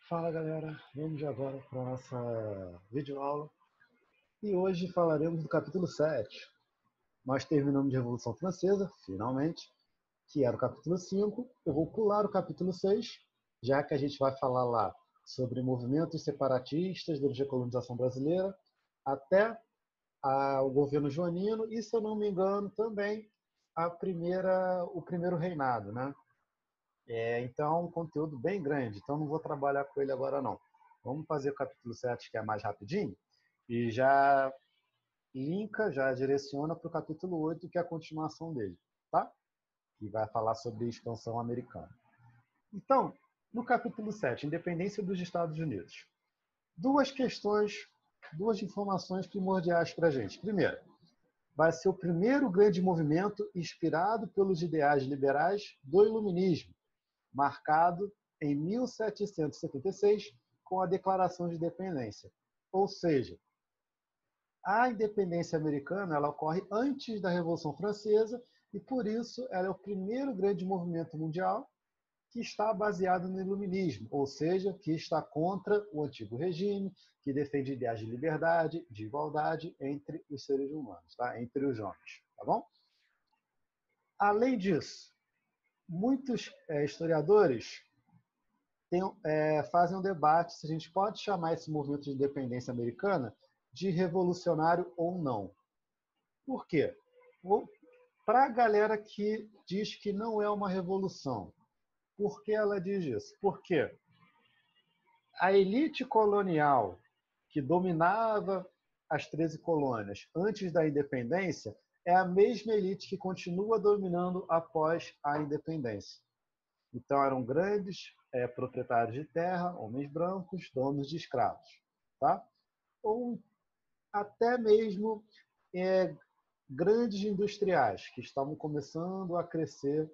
Fala galera, vamos agora para a nossa videoaula e hoje falaremos do capítulo 7. Nós terminamos de Revolução Francesa, finalmente, que era o capítulo 5. Eu vou pular o capítulo 6, já que a gente vai falar lá sobre movimentos separatistas durante a colonização brasileira até o governo joanino e, se eu não me engano, também o primeiro reinado, né? Então, é um conteúdo bem grande, então não vou trabalhar com ele agora não. Vamos fazer o capítulo 7, que é mais rapidinho, e já linka, já direciona para o capítulo 8, que é a continuação dele, tá? Que vai falar sobre a expansão americana. Então, no capítulo 7, Independência dos Estados Unidos. Duas questões, duas informações primordiais para a gente. Primeiro, vai ser o primeiro grande movimento inspirado pelos ideais liberais do Iluminismo, marcado em 1776 com a Declaração de Independência. Ou seja, a independência americana ela ocorre antes da Revolução Francesa e, por isso, ela é o primeiro grande movimento mundial que está baseado no iluminismo, ou seja, que está contra o antigo regime, que defende ideais de liberdade, de igualdade entre os seres humanos, tá? Entre os homens. Tá bom? Além disso, muitos historiadores fazem um debate se a gente pode chamar esse movimento de independência americana de revolucionário ou não. Por quê? Para a galera que diz que não é uma revolução, por que ela diz isso? Porque a elite colonial que dominava as 13 colônias antes da independência é a mesma elite que continua dominando após a independência. Então, eram grandes proprietários de terra, homens brancos, donos de escravos. Tá? Ou até mesmo grandes industriais que estavam começando a crescer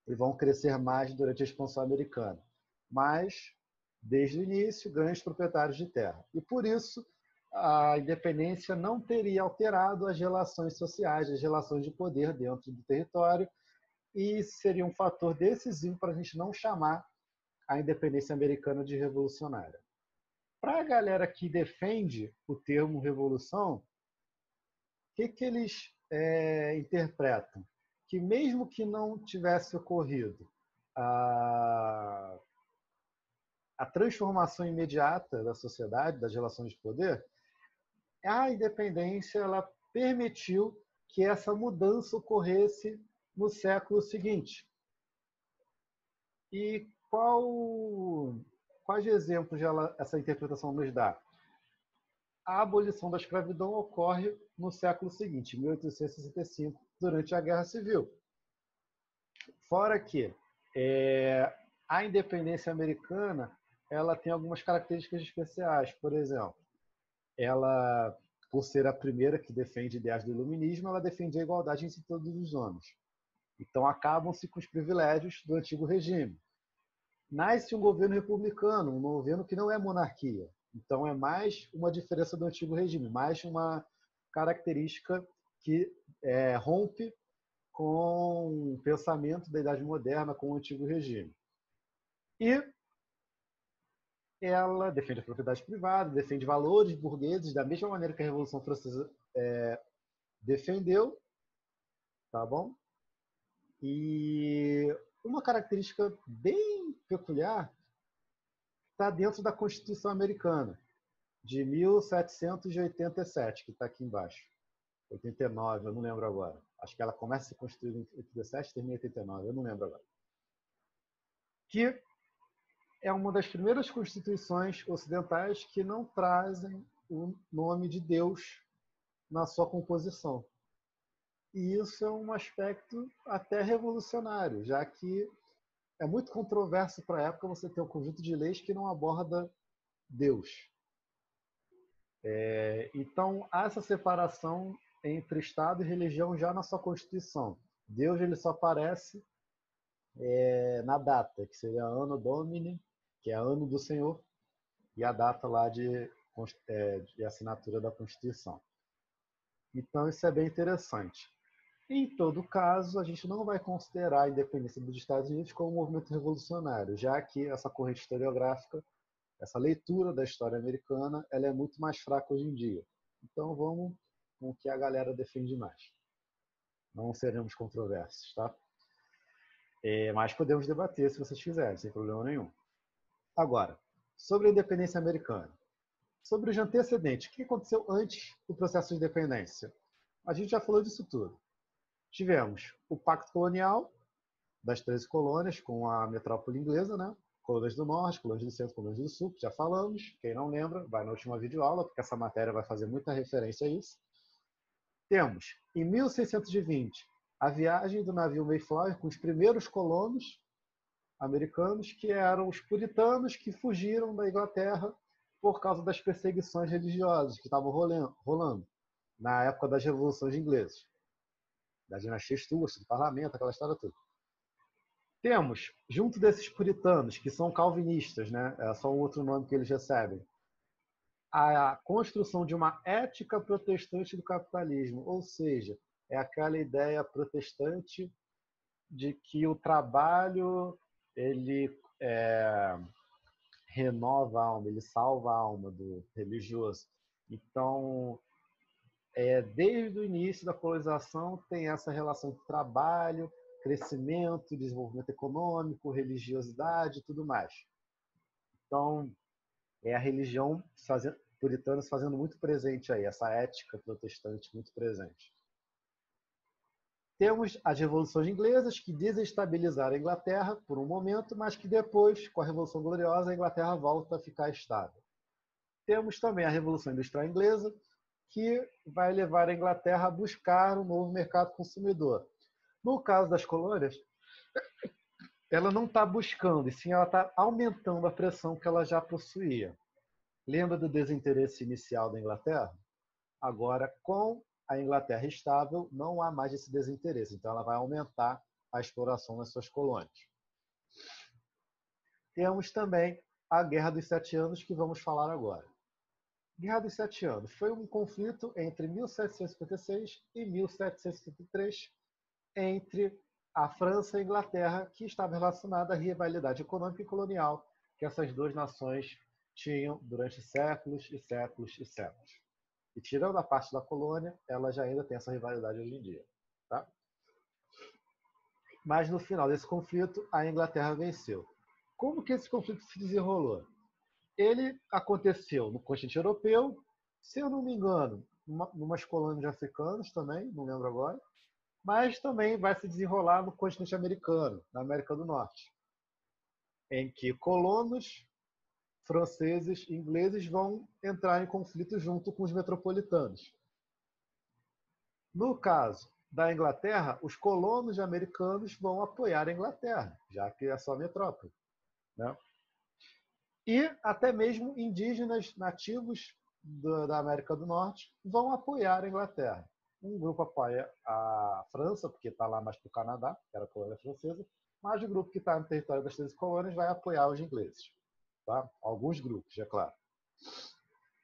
e vão crescer mais durante a expansão americana. Mas, desde o início, grandes proprietários de terra. E, por isso, a independência não teria alterado as relações sociais, as relações de poder dentro do território, e seria um fator decisivo para a gente não chamar a independência americana de revolucionária. Para a galera que defende o termo revolução, o que eles interpretam? Que mesmo que não tivesse ocorrido a, a transformação imediata da sociedade, das relações de poder, a independência ela permitiu que essa mudança ocorresse no século seguinte. E quais exemplos essa interpretação nos dá? A abolição da escravidão ocorre no século seguinte, 1865, durante a Guerra Civil. Fora que a independência americana ela tem algumas características especiais. Por exemplo, ela, por ser a primeira que defende ideais do iluminismo, ela defende a igualdade entre todos os homens. Então, acabam-se com os privilégios do antigo regime. Nasce um governo republicano, um governo que não é monarquia. Então, é mais uma diferença do antigo regime, mais uma característica que rompe com o pensamento da Idade Moderna, com o antigo regime. E ela defende a propriedade privada, defende valores burgueses, da mesma maneira que a Revolução Francesa defendeu, tá bom? E uma característica bem peculiar está dentro da Constituição Americana, de 1787, que está aqui embaixo. 89, eu não lembro agora. Acho que ela começa a ser construída em 87 e termina em 89, eu não lembro agora. Que é uma das primeiras constituições ocidentais que não trazem o nome de Deus na sua composição. E isso é um aspecto até revolucionário, já que é muito controverso para a época você ter um conjunto de leis que não aborda Deus. Então, há essa separação entre Estado e religião já na sua Constituição. Deus ele só aparece na data, que seria Anno Domini, que é ano do Senhor, e a data lá de assinatura da Constituição. Então, isso é bem interessante. Em todo caso, a gente não vai considerar a independência dos Estados Unidos como um movimento revolucionário, já que essa corrente historiográfica essa leitura da história americana, ela é muito mais fraca hoje em dia. Então vamos com o que a galera defende mais. Não seremos controversos, tá? Mas podemos debater se vocês quiserem, sem problema nenhum. Agora, sobre a independência americana. Sobre os antecedentes, o que aconteceu antes do processo de independência? A gente já falou disso tudo. Tivemos o Pacto Colonial das 13 colônias com a metrópole inglesa, né? Colônias do Norte, colônias do Centro, colônias do Sul, que já falamos. Quem não lembra, vai na última videoaula, porque essa matéria vai fazer muita referência a isso. Temos, em 1620, a viagem do navio Mayflower com os primeiros colonos americanos, que eram os puritanos que fugiram da Inglaterra por causa das perseguições religiosas que estavam rolando na época das revoluções inglesas, da dinastia Stuart, do parlamento, aquela história toda. Temos, junto desses puritanos, que são calvinistas, né? É só um outro nome que eles recebem, a construção de uma ética protestante do capitalismo, ou seja, é aquela ideia protestante de que o trabalho ele renova a alma, ele salva a alma do religioso. Então, desde o início da colonização tem essa relação de trabalho, crescimento, desenvolvimento econômico, religiosidade e tudo mais. Então, é a religião puritana se fazendo muito presente aí, essa ética protestante muito presente. Temos as revoluções inglesas que desestabilizaram a Inglaterra por um momento, mas que depois, com a Revolução Gloriosa, a Inglaterra volta a ficar estável. Temos também a Revolução Industrial Inglesa, que vai levar a Inglaterra a buscar um novo mercado consumidor. No caso das colônias, ela não está buscando, e sim ela está aumentando a pressão que ela já possuía. Lembra do desinteresse inicial da Inglaterra? Agora, com a Inglaterra estável, não há mais esse desinteresse. Então, ela vai aumentar a exploração nas suas colônias. Temos também a Guerra dos Sete Anos, que vamos falar agora. Guerra dos Sete Anos foi um conflito entre 1756 e 1773 entre a França e a Inglaterra, que estava relacionada à rivalidade econômica e colonial que essas duas nações tinham durante séculos e séculos e séculos. E tirando a parte da colônia, ela já ainda tem essa rivalidade hoje em dia. Tá? Mas no final desse conflito, a Inglaterra venceu. Como que esse conflito se desenrolou? Ele aconteceu no continente europeu, se eu não me engano, umas colônias africanas também, não lembro agora, mas também vai se desenrolar no continente americano, na América do Norte, em que colonos franceses e ingleses vão entrar em conflito junto com os metropolitanos. No caso da Inglaterra, os colonos americanos vão apoiar a Inglaterra, já que é só metrópole. Né? E até mesmo indígenas nativos da América do Norte vão apoiar a Inglaterra. Um grupo apoia a França, porque está lá mais para o Canadá, que era a colônia francesa, mas o grupo que está no território das 13 colônias vai apoiar os ingleses. Tá? Alguns grupos, é claro.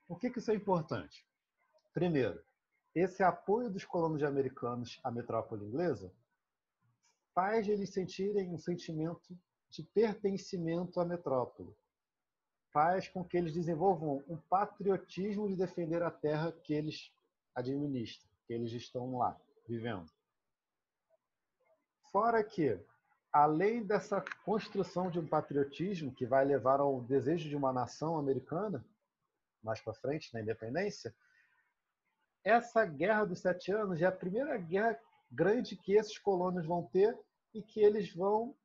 Por que isso é importante? Primeiro, esse apoio dos colonos americanos à metrópole inglesa faz eles sentirem um sentimento de pertencimento à metrópole. Faz com que eles desenvolvam um patriotismo de defender a terra que eles administram, que eles estão lá, vivendo. Fora que, além dessa construção de um patriotismo que vai levar ao desejo de uma nação americana, mais para frente, na independência, essa Guerra dos Sete Anos é a primeira guerra grande que esses colonos vão ter e que eles vão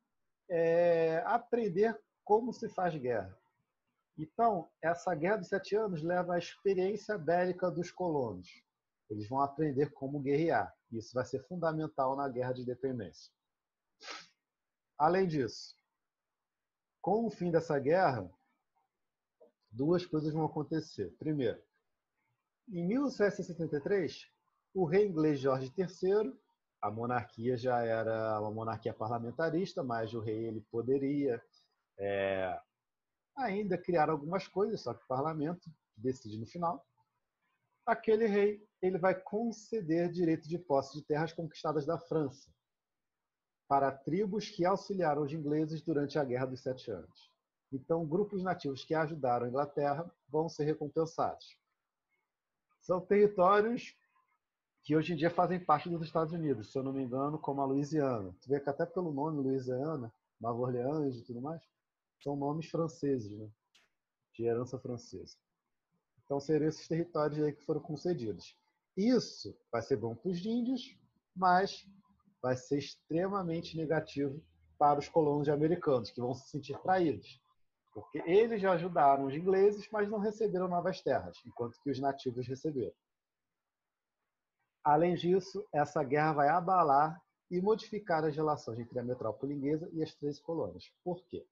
aprender como se faz guerra. Então, essa Guerra dos Sete Anos leva à experiência bélica dos colonos. Eles vão aprender como guerrear. Isso vai ser fundamental na Guerra de Independência. Além disso, com o fim dessa guerra, duas coisas vão acontecer. Primeiro, em 1773, o rei inglês Jorge III, a monarquia já era uma monarquia parlamentarista, mas o rei ele poderia ainda criar algumas coisas, só que o parlamento decide no final. Aquele rei ele vai conceder direito de posse de terras conquistadas da França para tribos que auxiliaram os ingleses durante a Guerra dos Sete Anos. Então, grupos nativos que ajudaram a Inglaterra vão ser recompensados. São territórios que hoje em dia fazem parte dos Estados Unidos, se eu não me engano, como a Louisiana. Tu vê que até pelo nome Louisiana, Nova Orleans e tudo mais, são nomes franceses, né? De herança francesa. Então seriam esses territórios aí que foram concedidos. Isso vai ser bom para os índios, mas vai ser extremamente negativo para os colonos americanos, que vão se sentir traídos. Porque eles já ajudaram os ingleses, mas não receberam novas terras, enquanto que os nativos receberam. Além disso, essa guerra vai abalar e modificar as relações entre a metrópole inglesa e as 13 colônias. Por quê?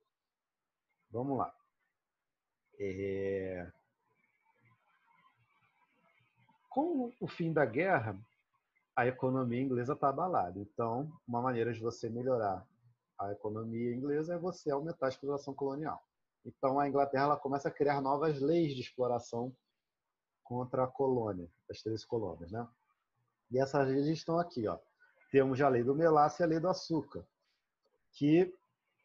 Vamos lá. Com o fim da guerra, a economia inglesa está abalada. Então, uma maneira de você melhorar a economia inglesa é você aumentar a exploração colonial. Então, a Inglaterra ela começa a criar novas leis de exploração contra a colônia, as 13 colônias, né? E essas leis estão aqui, ó. Temos a lei do melaço e a lei do açúcar, que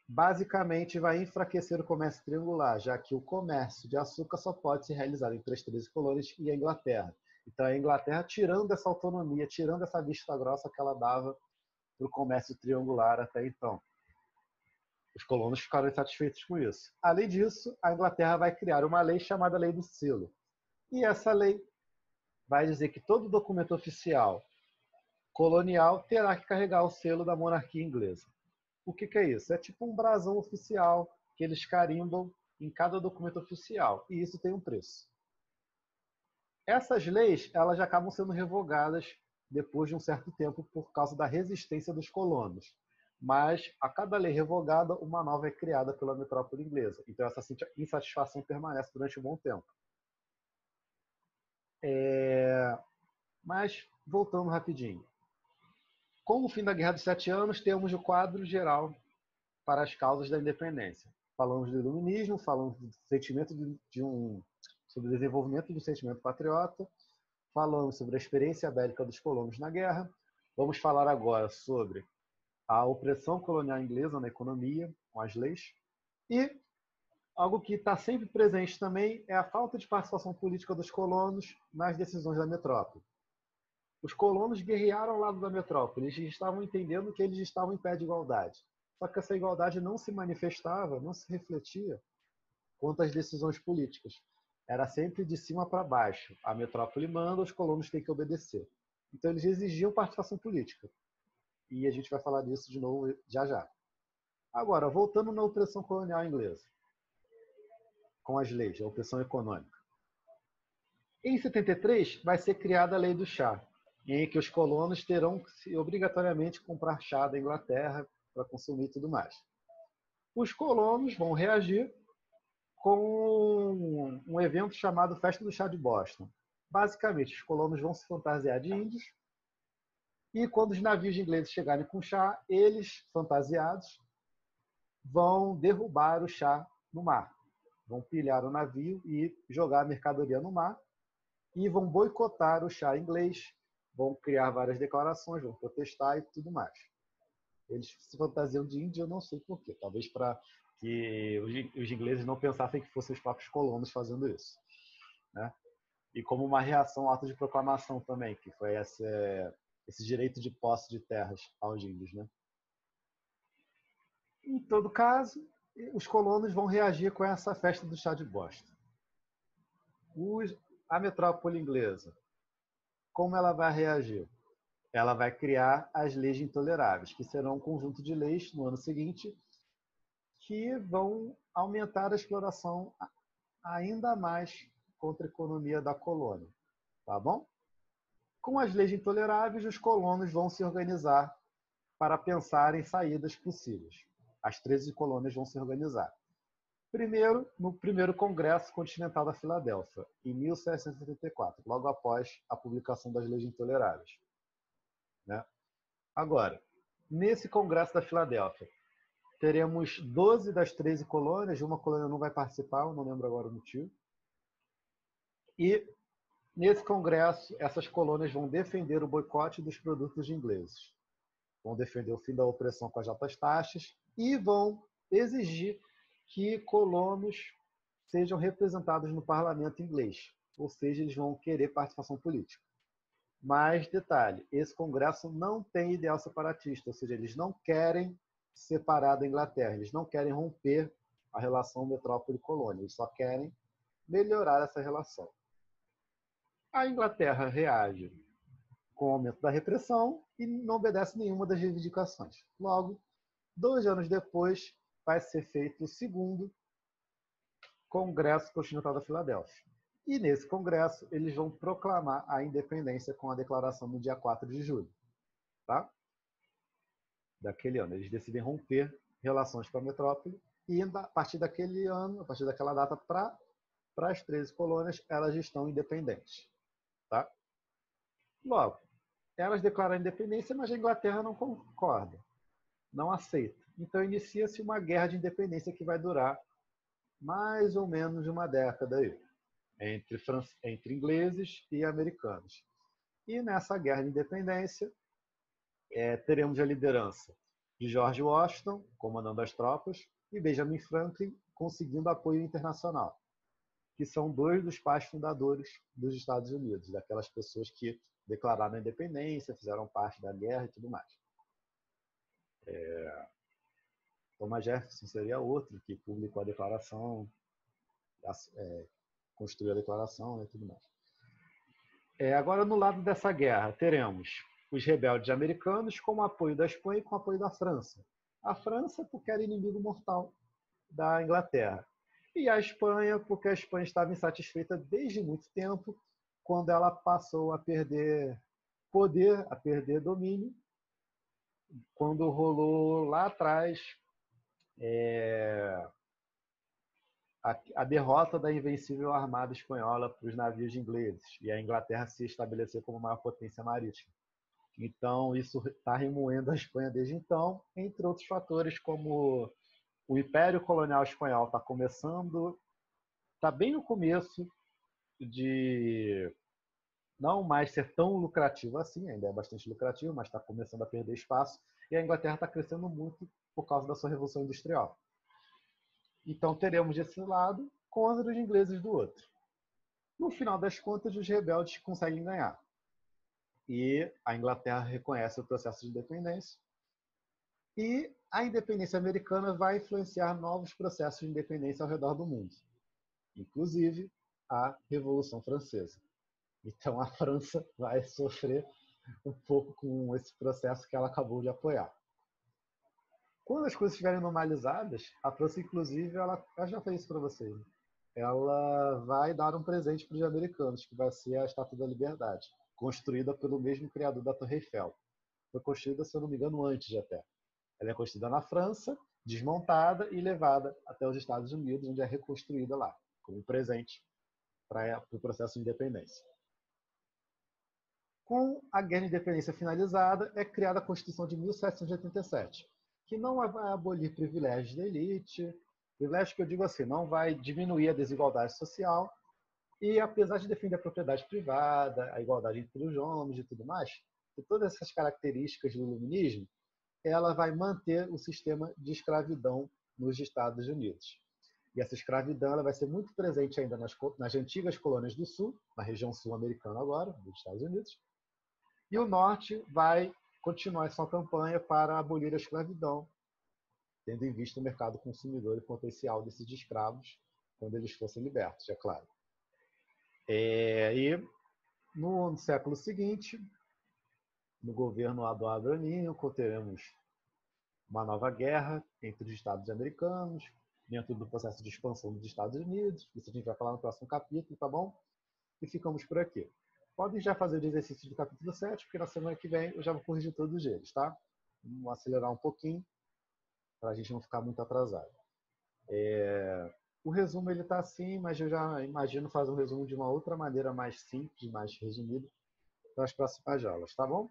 basicamente vai enfraquecer o comércio triangular, já que o comércio de açúcar só pode ser realizado entre as 13 colônias e a Inglaterra. Então, a Inglaterra tirando essa autonomia, tirando essa vista grossa que ela dava para o comércio triangular até então. Os colonos ficaram insatisfeitos com isso. Além disso, a Inglaterra vai criar uma lei chamada Lei do Selo. E essa lei vai dizer que todo documento oficial colonial terá que carregar o selo da monarquia inglesa. O que é isso? É tipo um brasão oficial que eles carimbam em cada documento oficial. E isso tem um preço. Essas leis elas já acabam sendo revogadas depois de um certo tempo por causa da resistência dos colonos. Mas a cada lei revogada, uma nova é criada pela metrópole inglesa. Então essa insatisfação permanece durante um bom tempo. Mas, voltando rapidinho. Com o fim da Guerra dos 7 Anos, temos o quadro geral para as causas da independência. Falamos do iluminismo, falamos do sentimento sobre o desenvolvimento do sentimento patriota, falamos sobre a experiência bélica dos colonos na guerra. Vamos falar agora sobre a opressão colonial inglesa na economia, com as leis. E algo que está sempre presente também é a falta de participação política dos colonos nas decisões da metrópole. Os colonos guerrearam ao lado da metrópole, eles estavam entendendo que eles estavam em pé de igualdade. Só que essa igualdade não se manifestava, não se refletia quanto às decisões políticas. Era sempre de cima para baixo. A metrópole manda, os colonos têm que obedecer. Então eles exigiam participação política. E a gente vai falar disso de novo já já. Agora, voltando na opressão colonial inglesa, com as leis, a opressão econômica. Em 73, vai ser criada a Lei do Chá, em que os colonos terão que obrigatoriamente comprar chá da Inglaterra para consumir e tudo mais. Os colonos vão reagir com um evento chamado Festa do Chá de Boston. Basicamente, os colonos vão se fantasiar de índios e quando os navios ingleses chegarem com chá, eles, fantasiados, vão derrubar o chá no mar. Vão pilhar o navio e jogar a mercadoria no mar e vão boicotar o chá inglês, vão criar várias declarações, vão protestar e tudo mais. Eles se fantasiam de índio, eu não sei porquê. Talvez para que os ingleses não pensassem que fossem os próprios colonos fazendo isso. Né? E como uma reação ao ato de proclamação também, que foi esse direito de posse de terras aos índios. Né? Em todo caso, os colonos vão reagir com essa festa do chá de Boston. A metrópole inglesa, como ela vai reagir? Ela vai criar as leis intoleráveis, que serão um conjunto de leis no ano seguinte que vão aumentar a exploração ainda mais contra a economia da colônia. Tá bom? Com as leis intoleráveis, os colonos vão se organizar para pensar em saídas possíveis. As 13 colônias vão se organizar. Primeiro, no primeiro Congresso Continental da Filadélfia, em 1774, logo após a publicação das leis intoleráveis. Né? Agora, nesse Congresso da Filadélfia, teremos 12 das 13 colônias, uma colônia não vai participar, eu não lembro agora o motivo. E nesse congresso, essas colônias vão defender o boicote dos produtos ingleses. Vão defender o fim da opressão com as altas taxas e vão exigir que colonos sejam representados no parlamento inglês, ou seja, eles vão querer participação política. Mas, detalhe, esse congresso não tem ideal separatista, ou seja, eles não querem separar da Inglaterra, eles não querem romper a relação metrópole-colônia, eles só querem melhorar essa relação. A Inglaterra reage com o aumento da repressão e não obedece nenhuma das reivindicações. Logo, 2 anos depois, vai ser feito o segundo Congresso Continental da Filadélfia. E nesse congresso, eles vão proclamar a independência com a declaração no dia 4 de julho. Tá? Daquele ano. Eles decidem romper relações com a metrópole e, a partir daquele ano, a partir daquela data, para as 13 colônias, elas estão independentes. Tá? Logo, elas declaram a independência, mas a Inglaterra não concorda, não aceita. Então, inicia-se uma guerra de independência que vai durar mais ou menos uma década aí, entre ingleses e americanos. E nessa guerra de independência, teremos a liderança de George Washington, comandando as tropas, e Benjamin Franklin conseguindo apoio internacional, que são 2 dos pais fundadores dos Estados Unidos, daquelas pessoas que declararam a independência, fizeram parte da guerra e tudo mais. Thomas Jefferson seria outro que publicou a declaração, construiu a declaração e tudo mais. Agora, no lado dessa guerra, teremos os rebeldes americanos com apoio da Espanha e com apoio da França. A França, porque era inimigo mortal da Inglaterra. E a Espanha, porque a Espanha estava insatisfeita desde muito tempo, quando ela passou a perder poder, a perder domínio, quando rolou lá atrás a derrota da invencível armada espanhola para os navios ingleses e a Inglaterra se estabelecer como maior potência marítima. Então, isso está remoendo a Espanha desde então, entre outros fatores, como o Império Colonial Espanhol está começando, está bem no começo de não mais ser tão lucrativo assim, ainda é bastante lucrativo, mas está começando a perder espaço, e a Inglaterra está crescendo muito por causa da sua Revolução Industrial. Então, teremos desse lado contra os ingleses do outro. No final das contas, os rebeldes conseguem ganhar. E a Inglaterra reconhece o processo de independência. E a independência americana vai influenciar novos processos de independência ao redor do mundo, inclusive a Revolução Francesa. Então a França vai sofrer um pouco com esse processo que ela acabou de apoiar. Quando as coisas estiverem normalizadas, a França, inclusive, ela já fez isso para vocês. Ela vai dar um presente para os americanos, que vai ser a Estátua da Liberdade, construída pelo mesmo criador da Torre Eiffel. Foi construída, se eu não me engano, antes até. Ela é construída na França, desmontada e levada até os Estados Unidos, onde é reconstruída lá, como presente para o processo de independência. Com a Guerra de Independência finalizada, é criada a Constituição de 1787, que não vai abolir privilégios da elite, privilégios que eu digo assim, não vai diminuir a desigualdade social, e apesar de defender a propriedade privada, a igualdade entre os homens e tudo mais, e todas essas características do iluminismo, ela vai manter o sistema de escravidão nos Estados Unidos. E essa escravidão ela vai ser muito presente ainda nas antigas colônias do Sul, na região sul-americana agora, dos Estados Unidos. E o Norte vai continuar sua campanha para abolir a escravidão, tendo em vista o mercado consumidor e potencial desses escravos quando eles fossem libertos, é claro. E no século seguinte, no governo do Abraham Lincoln, teremos uma nova guerra entre os Estados americanos, dentro do processo de expansão dos Estados Unidos. Isso a gente vai falar no próximo capítulo, tá bom? E ficamos por aqui. Podem já fazer o exercício do capítulo 7, porque na semana que vem eu já vou corrigir todos eles, tá? Vamos acelerar um pouquinho, para a gente não ficar muito atrasado. O resumo ele está assim, mas eu já imagino fazer um resumo de uma outra maneira mais simples, mais resumida, para as próximas aulas, tá bom?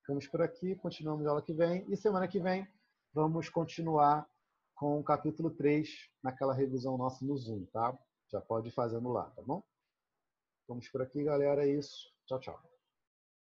Ficamos por aqui, continuamos na aula que vem, e semana que vem vamos continuar com o capítulo 3, naquela revisão nossa no Zoom, tá? Já pode ir fazendo lá, tá bom? Vamos por aqui, galera, é isso. Tchau, tchau.